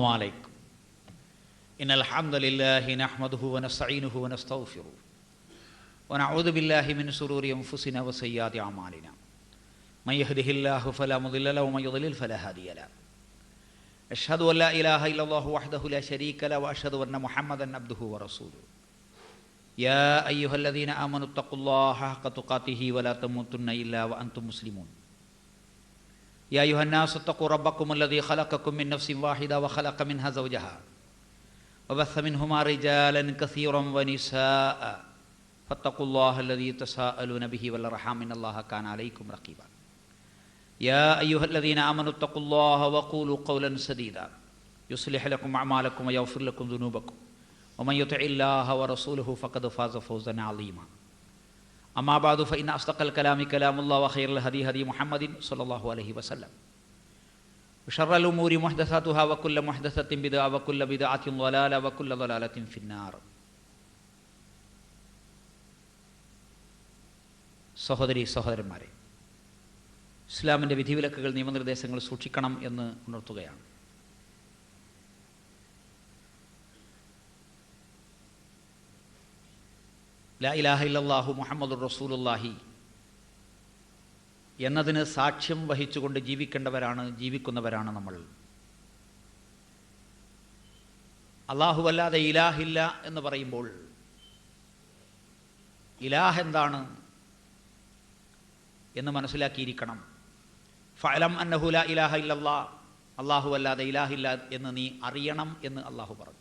عليكم إن الحمد لله نحمده ونستعينه ونستغفره ونعوذ بالله من شرور أنفسنا وسيئات أعمالنا من يهده الله فلا مضل له ومن يضلل فلا هادي له أشهد أن لا إله إلا الله وحده لا شريك له وأشهد أن محمدا عبده ورسوله يا أيها الذين آمنوا اتقوا الله حق تقاته ولا تموتن إلا وأنتم مسلمون يا أيها الناس اتقوا ربكم الذي خلقكم من نفس واحدة وخلق منها زوجها وبث منهما رجالا كثيرا ونساء فاتقوا الله الذي تساءلون به والأرحام إن الله كان عليكم رقيبا يا أيها الذين آمنوا اتقوا الله وقولوا قولا سديدا يصلح لكم أعمالكم ويغفر لكم ذنوبكم ومن يطع الله ورسوله فقد فاز فوزا عظيما أما بعد فإن أصدق الكلام كلام الله وخير الهدي هدي محمد صلى الله عليه وسلم وشر الأمور محدثاتها وكل محدثة بدعة وكل بدعة ضلالة وكل ضلالة في النار. സഹോദരി സഹോദരന്മാരെ, ഇസ്ലാമിൻ്റെ വിധിവിലക്കുകൾ നിയമനിർദ്ദേശങ്ങൾ സൂക്ഷിക്കണം എന്ന് ഉണർത്തുകയാണ്. ലാ ഇലാഹ ഇല്ലല്ലാഹു മുഹമ്മദുർ റസൂലുള്ളാഹി എന്നതിന് സാക്ഷ്യം വഹിച്ചുകൊണ്ട് ജീവിക്കുന്നവരാണ് നമ്മൾ. അല്ലാഹുവല്ലാതെ ഇലാഹില്ല എന്ന് പറയുമ്പോൾ ഇലാഹ് എന്താണ് എന്ന് മനസ്സിലാക്കിയിരിക്കണം. ഫഅലം അന്നഹു ലാ ഇലാഹ ഇല്ലല്ലാഹ്, അല്ലാഹുവല്ലാതെ ഇലാഹില്ല എന്ന് നീ അറിയണം എന്ന് അല്ലാഹു പറഞ്ഞു.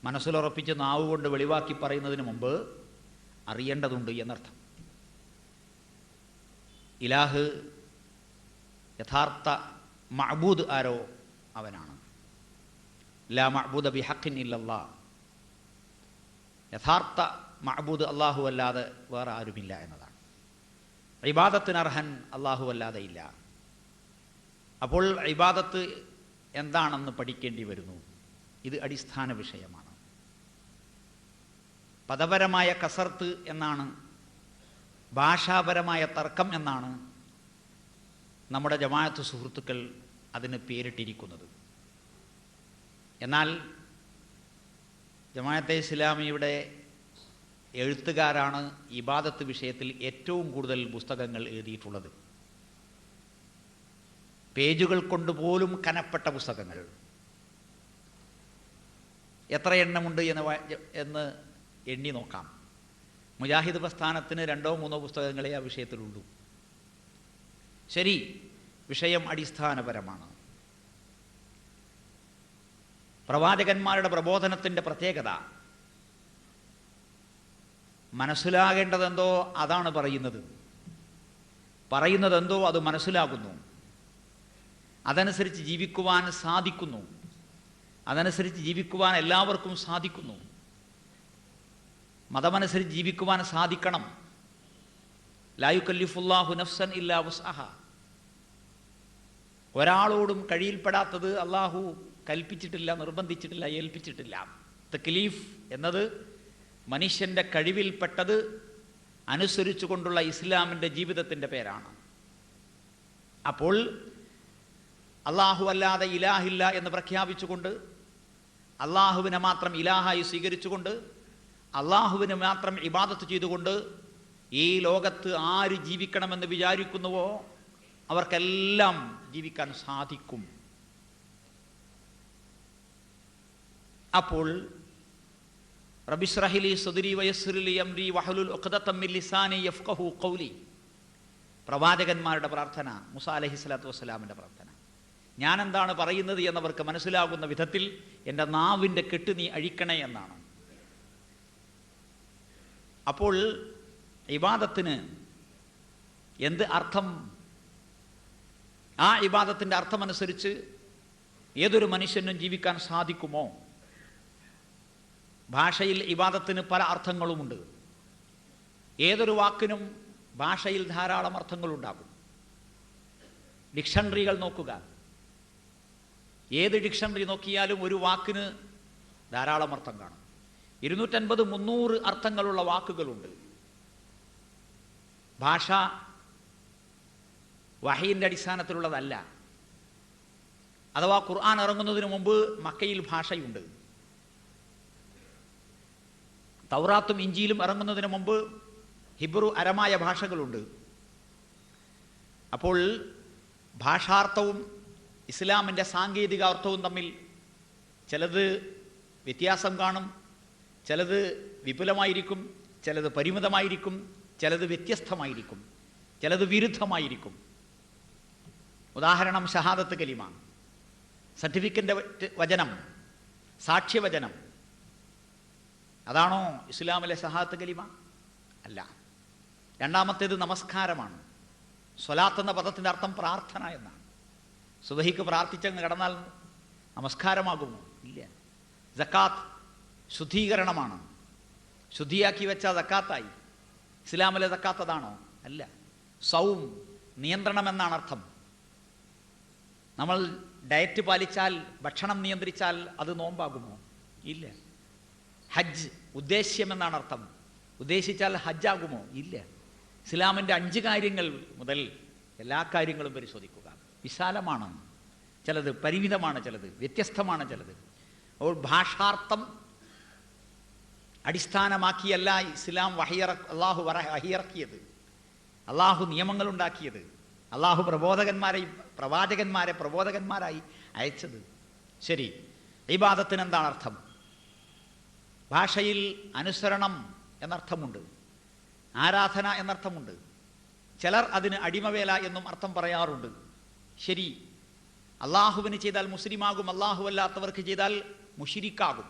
മനസ്സിലുറപ്പിച്ച് നാവ് കൊണ്ട് വെളിവാക്കി പറയുന്നതിന് മുമ്പ് അറിയേണ്ടതുണ്ട് എന്നർത്ഥം. ഇലാഹ്, യഥാർത്ഥ മഅബൂദ് ആരോ അവനാണ്. ലാ മഅബൂദ ബിഹഖിൻ ഇല്ലല്ലാഹ്, യഥാർത്ഥ മഅബൂദ് അല്ലാഹു അല്ലാതെ വേറെ ആരുമില്ല എന്നതാണ്. ഇബാദത്തിന് അർഹൻ അല്ലാഹു അല്ലാതെ ഇല്ല. അപ്പോൾ ഇബാദത്ത് എന്താണെന്ന് പഠിക്കേണ്ടി വരുന്നു. ഇത് അടിസ്ഥാന വിഷയമാണ്. പദപരമായ കസർത്ത് എന്നാണ്, ഭാഷാപരമായ തർക്കം എന്നാണ് നമ്മുടെ ജമാഅത്ത് സുഹൃത്തുക്കൾ അതിന് പേരിട്ടിരിക്കുന്നത്. എന്നാൽ ജമാഅത്തെ ഇസ്ലാമിയുടെ എഴുത്തുകാരാണ് ഇബാദത്ത് വിഷയത്തിൽ ഏറ്റവും കൂടുതൽ പുസ്തകങ്ങൾ എഴുതിയിട്ടുള്ളത്. പേജുകൾ കൊണ്ട് പോലും കനപ്പെട്ട പുസ്തകങ്ങൾ എത്ര എണ്ണമുണ്ട് എന്ന് എണ്ണി നോക്കാം. മുജാഹിദ് പ്രസ്ഥാനത്തിന് 2-3 പുസ്തകങ്ങളെ ആ വിഷയത്തിലുള്ളൂ. ശരി, വിഷയം അടിസ്ഥാനപരമാണ്. പ്രവാചകന്മാരുടെ പ്രബോധനത്തിൻ്റെ പ്രത്യേകത മനസ്സിലാകേണ്ടതെന്തോ അതാണ് പറയുന്നതെന്തോ അത് മനസ്സിലാകുന്നു, അതനുസരിച്ച് ജീവിക്കുവാൻ സാധിക്കുന്നു, അതനുസരിച്ച് ജീവിക്കുവാൻ എല്ലാവർക്കും സാധിക്കുന്നു. മതമനുസരിച്ച് ജീവിക്കുവാൻ സാധിക്കണം. ലാ യുകല്ലിഫുല്ലാഹു നഫ്സൻ ഇല്ലാ വുസ്അഹ, ഒരാളോടും കഴിയിൽപ്പെടാത്തത് അള്ളാഹു കൽപ്പിച്ചിട്ടില്ല, നിർബന്ധിച്ചിട്ടില്ല, ഏൽപ്പിച്ചിട്ടില്ല. തക്ലീഫ് എന്നത് മനുഷ്യൻ്റെ കഴിവിൽപ്പെട്ടത് അനുസരിച്ചു കൊണ്ടുള്ള ഇസ്ലാമിൻ്റെ ജീവിതത്തിൻ്റെ പേരാണ്. അപ്പോൾ അള്ളാഹു അല്ലാതെ ഇലാഹില്ല എന്ന് പ്രഖ്യാപിച്ചുകൊണ്ട്, അള്ളാഹുവിനെ മാത്രം ഇലാഹായി സ്വീകരിച്ചുകൊണ്ട്, അള്ളാഹുവിന് മാത്രം ഇബാദത്ത് ചെയ്തുകൊണ്ട് ഈ ലോകത്ത് ആര് ജീവിക്കണമെന്ന് വിചാരിക്കുന്നുവോ അവർക്കെല്ലാം ജീവിക്കാൻ സാധിക്കും. അപ്പോൾ റബ്ബിശ്റഹ് ലി സദ്രി വയസ്സിർ ലി അംരി വഹ്ലുൽ ഉഖ്ദതം മിൻ ലിസാനി യഫ്ഖഹു ഖൗലി, പ്രവാചകന്മാരുടെ പ്രാർത്ഥന, മൂസാ അലൈഹിസ്സലാത്തു വസ്സലാമിൻ്റെ പ്രാർത്ഥന. ഞാൻ എന്താണ് പറയുന്നത് എന്നവർക്ക് മനസ്സിലാകുന്ന വിധത്തിൽ എൻ്റെ നാവിൻ്റെ കെട്ട് നീ അഴിക്കണേ എന്നാണ്. അപ്പോൾ ഇബാദത്തിന് എന്ത് അർത്ഥം? ആ ഇബാദത്തിൻ്റെ അർത്ഥമനുസരിച്ച് ഏതൊരു മനുഷ്യനും ജീവിക്കാൻ സാധിക്കുമോ? ഭാഷയിൽ ഇബാദത്തിന് പല അർത്ഥങ്ങളുമുണ്ട്. ഏതൊരു വാക്കിനും ഭാഷയിൽ ധാരാളം അർത്ഥങ്ങളുണ്ടാകും. ഡിക്ഷണറികൾ നോക്കുക, ഏത് ഡിക്ഷണറി നോക്കിയാലും ഒരു വാക്കിന് ധാരാളം അർത്ഥം കാണും. 250-300 അർത്ഥങ്ങളുള്ള വാക്കുകളുണ്ട്. ഭാഷ വഹയിൻ്റെ അടിസ്ഥാനത്തിലുള്ളതല്ല. അഥവാ ഖുർആൻ ഇറങ്ങുന്നതിന് മുമ്പ് മക്കയിൽ ഭാഷയുണ്ട്. തൗറാത്തും ഇഞ്ചീലും ഇറങ്ങുന്നതിന് മുമ്പ് ഹിബ്രു അരമായ ഭാഷകളുണ്ട്. അപ്പോൾ ഭാഷാർത്ഥവും ഇസ്ലാമിൻ്റെ സാങ്കേതിക അർത്ഥവും തമ്മിൽ ചിലത് വ്യത്യാസം കാണും, ചിലത് വിപുലമായിരിക്കും, ചിലത് പരിമിതമായിരിക്കും, ചിലത് വ്യത്യസ്തമായിരിക്കും, ചിലത് വിരുദ്ധമായിരിക്കും. ഉദാഹരണം ഷഹാദത്ത് കലിമ, സർട്ടിഫിക്കറ്റ് വചനം, സാക്ഷ്യവചനം. അതാണോ ഇസ്ലാമിലെ ഷഹാദത്ത് കലിമ? അല്ല. രണ്ടാമത്തേത് നമസ്കാരമാണ്. സ്വലാത്ത് എന്ന പദത്തിൻ്റെ അർത്ഥം പ്രാർത്ഥന എന്നാണ്. സുബഹിക്ക് പ്രാർത്ഥിച്ചങ്ങ് കിടന്നാൽ നമസ്കാരമാകുമോ? ഇല്ല. സക്കാത്ത് ശുദ്ധീകരണമാണ്. ശുദ്ധിയാക്കി വെച്ചാൽ സക്കാത്തായി. ഇസ്ലാമിലെ സക്കാത്ത് അതാണോ? അല്ല. സൗം നിയന്ത്രണം എന്നാണ് അർത്ഥം. നമ്മൾ ഡയറ്റ് പാലിച്ചാൽ, ഭക്ഷണം നിയന്ത്രിച്ചാൽ അത് നോമ്പാകുമോ? ഇല്ല. ഹജ്ജ് ഉദ്ദേശ്യം എന്നാണ് അർത്ഥം. ഉദ്ദേശിച്ചാൽ ഹജ്ജാകുമോ? ഇല്ല. ഇസ്ലാമിൻ്റെ 5 കാര്യങ്ങൾ മുതൽ എല്ലാ കാര്യങ്ങളും പരിശോധിക്കുക. വിശാലമാണ് ചിലത്, പരിമിതമാണ് ചിലത്, വ്യത്യസ്തമാണ് ചിലത്. അപ്പോൾ ഭാഷാർത്ഥം അടിസ്ഥാനമാക്കിയല്ല ഇസ്ലാം അള്ളാഹു വഹിയിറക്കിയത്, അള്ളാഹു നിയമങ്ങളുണ്ടാക്കിയത്, അള്ളാഹു പ്രവാചകന്മാരെ പ്രബോധകന്മാരായി അയച്ചത്. ശരി, ഇബാദത്തിന് എന്താണ് അർത്ഥം? ഭാഷയിൽ അനുസരണം എന്നർത്ഥമുണ്ട്, ആരാധന എന്നർത്ഥമുണ്ട്. ചിലർ അതിന് അടിമവേല എന്നും അർത്ഥം പറയാറുണ്ട്. ശരി, അള്ളാഹുവിന് ചെയ്താൽ മുസ്ലിമാകും, അള്ളാഹു അല്ലാത്തവർക്ക് ചെയ്താൽ മുശ്രിക്കാകും.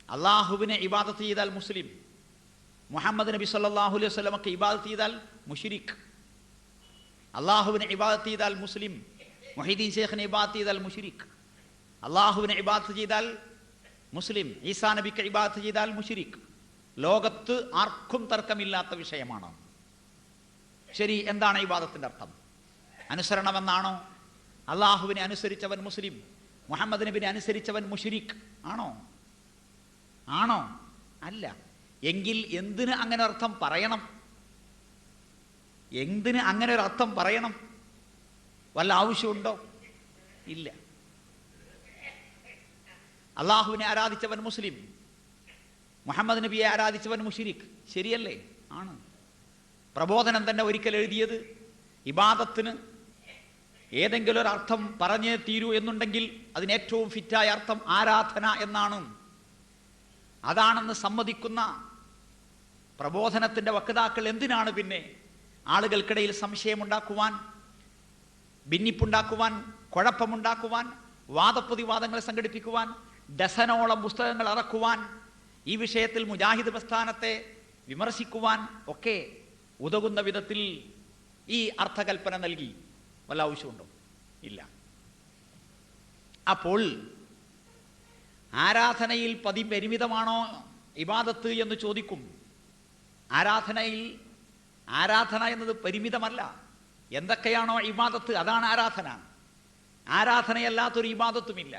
അള്ളാഹുവിനെ ഇബാദത്ത് ചെയ്താൽ മുസ്ലിം, മുഹമ്മദ് നബി സല്ലല്ലാഹു അലൈഹി വസല്ലമക്ക് ഇബാദത്ത് ചെയ്താൽ മുശ്രിക്. അള്ളാഹുവിനെ ഇബാദത്ത് ചെയ്താൽ മുസ്ലിം, മുഹീദ്ദീൻ ശൈഖിനെ ഇബാദത്ത് ചെയ്താൽ മുശ്രിക്. അള്ളാഹുവിനെ ഇബാദത്ത് ചെയ്താൽ മുസ്ലിം, ഈസാ നബിക്ക് ഇബാദത്ത് ചെയ്താൽ മുശ്രിക്. ലോകത്ത് ആർക്കും തർക്കമില്ലാത്ത വിഷയമാണ്. ശരി, എന്താണ് ഇബാദത്തിൻ്റെ അർത്ഥം? അനുസരണമെന്നാണോ? അള്ളാഹുവിനെ അനുസരിച്ചവൻ മുസ്ലിം, മുഹമ്മദ് നബിനെ അനുസരിച്ചവൻ മുശ്രിക് ആണോ? ആണോ? അല്ല. എങ്കിൽ എന്തിന് അങ്ങനെ അർത്ഥം പറയണം? എന്തിന് അങ്ങനെ ഒരു അർത്ഥം പറയണം? വല്ല ആവശ്യമുണ്ടോ? ഇല്ല. അള്ളാഹുവിനെ ആരാധിച്ചവൻ മുസ്ലിം, മുഹമ്മദ് നബിയെ ആരാധിച്ചവൻ മുശ്രിക്. ശരിയല്ലേ? ആണ്. പ്രബോധനം തന്നെ ഒരിക്കൽ എഴുതിയത് ഇബാദത്തിന് ഏതെങ്കിലും ഒരു അർത്ഥം പറഞ്ഞേ തീരൂ എന്നുണ്ടെങ്കിൽ അതിന് ഏറ്റവും ഫിറ്റായ അർത്ഥം ആരാധന എന്നാണ്. അതാണെന്ന് സമ്മതിക്കുന്ന പ്രബോധനത്തിൻ്റെ വക്താക്കൾ എന്തിനാണ് പിന്നെ ആളുകൾക്കിടയിൽ സംശയമുണ്ടാക്കുവാൻ, ഭിന്നിപ്പുണ്ടാക്കുവാൻ, കുഴപ്പമുണ്ടാക്കുവാൻ, വാദപ്രതിവാദങ്ങൾ സംഘടിപ്പിക്കുവാൻ, ഡസനോളം പുസ്തകങ്ങൾ ഇറക്കുവാൻ, ഈ വിഷയത്തിൽ മുജാഹിദ് പ്രസ്ഥാനത്തെ വിമർശിക്കുവാൻ ഒക്കെ ഉതകുന്ന വിധത്തിൽ ഈ അർത്ഥകൽപ്പന നൽകി വല്ല ആവശ്യമുണ്ടോ? ഇല്ല. അപ്പോൾ ആരാധനയിൽ പരിമിതമാണോ ഇബാദത്ത് എന്ന് ചോദിക്കും. ആരാധന എന്നത് പരിമിതമല്ല. എന്തൊക്കെയാണോ ഇബാദത്ത് അതാണ് ആരാധന. ആരാധനയല്ലാത്തൊരു ഇബാദത്തുമില്ല,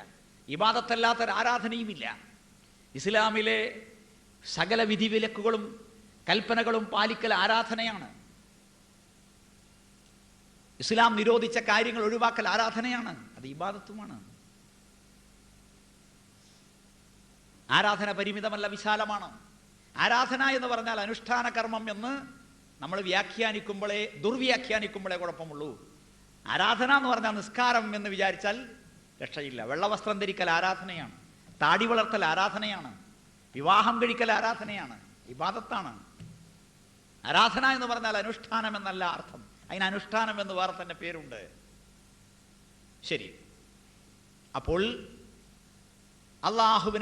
ഇബാദത്തല്ലാത്തൊരു ആരാധനയുമില്ല. ഇസ്ലാമിലെ സകല വിധിവിലക്കുകളും കൽപ്പനകളും പാലിക്കൽ ആരാധനയാണ്. ഇസ്ലാം നിരോധിച്ച കാര്യങ്ങൾ ഒഴിവാക്കൽ ആരാധനയാണ്, അത് ഇബാദത്തുമാണ്. ആരാധന പരിമിതമല്ല, വിശാലമാണ്. ആരാധന എന്ന് പറഞ്ഞാൽ അനുഷ്ഠാന കർമ്മം എന്ന് നമ്മൾ ദുർവ്യാഖ്യാനിക്കുമ്പോഴേ കുഴപ്പമുള്ളൂ. ആരാധന എന്ന് പറഞ്ഞാൽ നിസ്കാരം എന്ന് വിചാരിച്ചാൽ രക്ഷയില്ല. വെള്ളവസ്ത്രം ധരിക്കൽ ആരാധനയാണ്, താടി വളർത്തൽ ആരാധനയാണ്, വിവാഹം കഴിക്കൽ ആരാധനയാണ്, ഇബാദത്താണ്. ആരാധന എന്ന് പറഞ്ഞാൽ അനുഷ്ഠാനം എന്നല്ല അർത്ഥം. അതിന് അനുഷ്ഠാനം എന്ന് വേറെ തന്നെ പേരുണ്ട്. ശരി, അപ്പോൾ അള്ളാഹുവിനെ